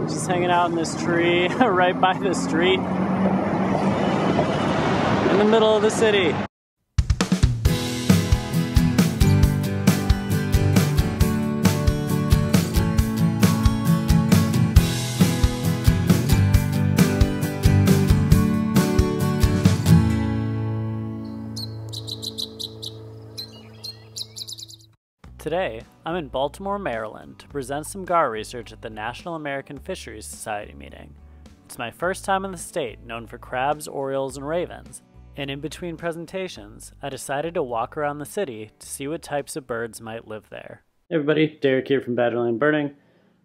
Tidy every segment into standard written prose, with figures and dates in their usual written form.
Just hanging out in this tree right by the street in the middle of the city. Today, I'm in Baltimore, Maryland to present some gar research at the National American Fisheries Society meeting. It's my first time in the state known for crabs, orioles, and ravens, and in between presentations, I decided to walk around the city to see what types of birds might live there. Hey everybody, Derek here from Badgerland Birding.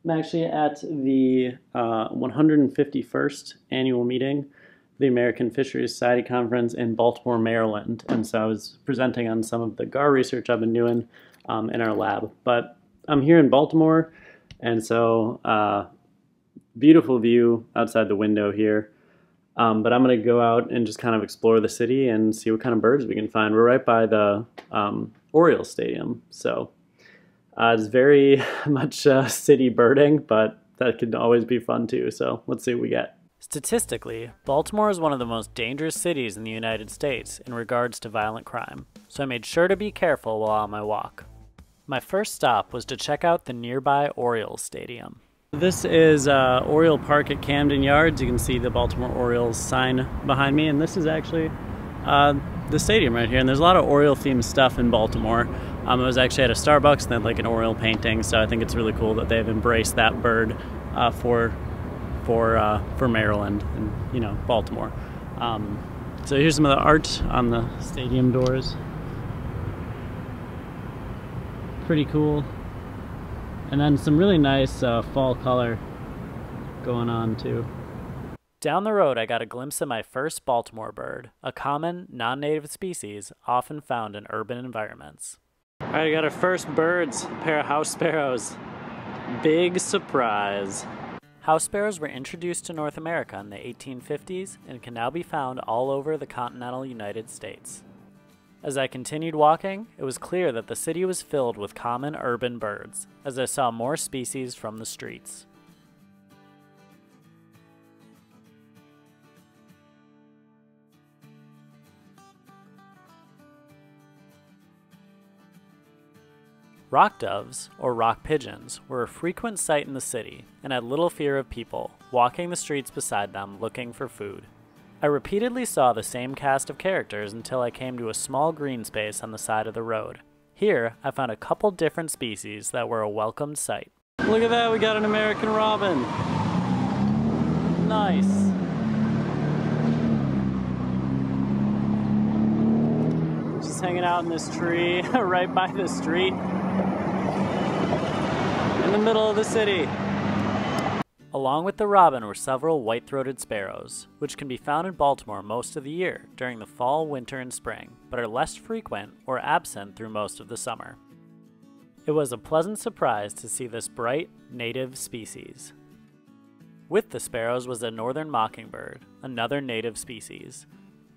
I'm actually at the 151st annual meeting of the American Fisheries Society Conference in Baltimore, Maryland, and so I was presenting on some of the gar research I've been doing in our lab. But I'm here in Baltimore, and so beautiful view outside the window here. But I'm going to go out and just kind of explore the city and see what kind of birds we can find. We're right by the Oriole Stadium, so it's very much city birding, but that could always be fun too. So let's see what we get. Statistically, Baltimore is one of the most dangerous cities in the United States in regards to violent crime, so I made sure to be careful while on my walk. My first stop was to check out the nearby Oriole Stadium. This is Oriole Park at Camden Yards. You can see the Baltimore Orioles sign behind me, and this is actually the stadium right here. And there's a lot of Oriole themed stuff in Baltimore. I was actually at a Starbucks and they had like an Oriole painting, so I think it's really cool that they've embraced that bird for Maryland and, you know, Baltimore. So here's some of the art on the stadium doors. Pretty cool. And then some really nice fall color going on too. Down the road I got a glimpse of my first Baltimore bird, a common, non-native species often found in urban environments. Alright, I got our first birds, a pair of house sparrows. Big surprise. House sparrows were introduced to North America in the 1850s and can now be found all over the continental United States. As I continued walking, it was clear that the city was filled with common urban birds, as I saw more species from the streets. Rock doves, or rock pigeons, were a frequent sight in the city and had little fear of people, walking the streets beside them looking for food. I repeatedly saw the same cast of characters until I came to a small green space on the side of the road. Here, I found a couple different species that were a welcomed sight. Look at that, we got an American robin. Nice. Just hanging out in this tree right by the street in the middle of the city. Along with the robin were several white-throated sparrows, which can be found in Baltimore most of the year during the fall, winter, and spring, but are less frequent or absent through most of the summer. It was a pleasant surprise to see this bright, native species. With the sparrows was a northern mockingbird, another native species.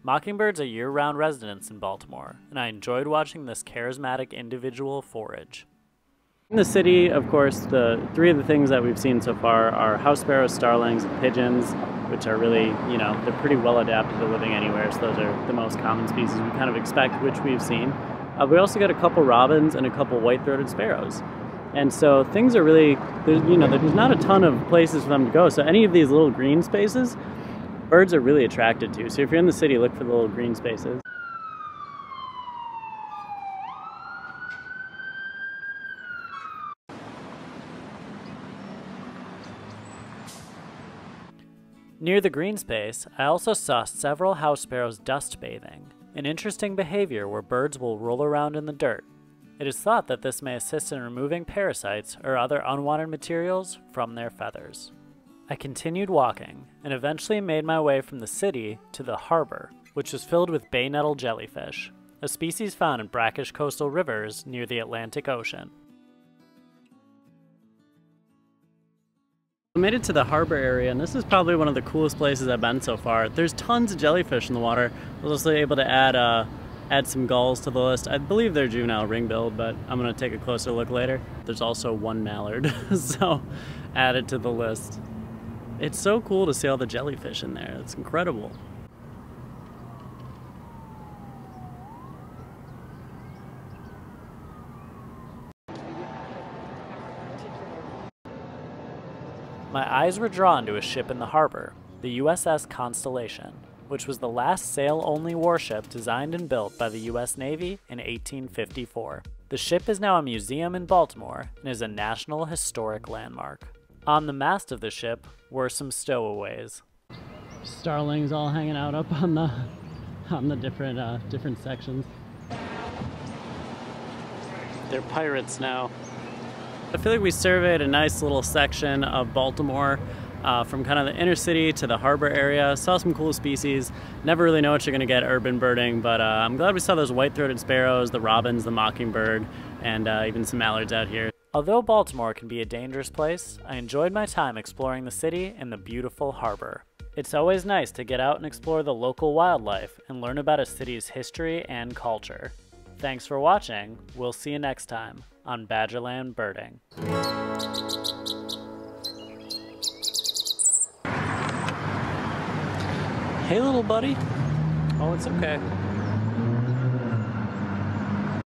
Mockingbirds are year-round residents in Baltimore, and I enjoyed watching this charismatic individual forage. In the city, of course, the three of the things that we've seen so far are house sparrows, starlings, and pigeons, which are really, you know, they're pretty well adapted to living anywhere, so those are the most common species we kind of expect, which we've seen. We also got a couple robins and a couple white-throated sparrows. And so things are really, there's not a ton of places for them to go, so any of these little green spaces, birds are really attracted to. So if you're in the city, look for the little green spaces. Near the green space, I also saw several house sparrows dust bathing, an interesting behavior where birds will roll around in the dirt. It is thought that this may assist in removing parasites or other unwanted materials from their feathers. I continued walking and eventually made my way from the city to the harbor, which was filled with bay nettle jellyfish, a species found in brackish coastal rivers near the Atlantic Ocean. I made it to the harbor area, and this is probably one of the coolest places I've been so far. There's tons of jellyfish in the water. I was also able to add some gulls to the list. I believe they're juvenile ring-billed, but I'm going to take a closer look later. There's also one mallard, so added to the list. It's so cool to see all the jellyfish in there. It's incredible. My eyes were drawn to a ship in the harbor, the USS Constellation, which was the last sail-only warship designed and built by the U.S. Navy in 1854. The ship is now a museum in Baltimore and is a National Historic Landmark. On the mast of the ship were some stowaways. Starlings all hanging out up on the different sections. They're pirates now. I feel like we surveyed a nice little section of Baltimore, from kind of the inner city to the harbor area. Saw some cool species. Never really know what you're gonna get urban birding, but I'm glad we saw those white-throated sparrows, the robins, the mockingbird, and even some mallards out here. Although Baltimore can be a dangerous place, I enjoyed my time exploring the city and the beautiful harbor. It's always nice to get out and explore the local wildlife and learn about a city's history and culture. Thanks for watching. We'll see you next time on Badgerland Birding. Hey, little buddy. Oh, it's okay.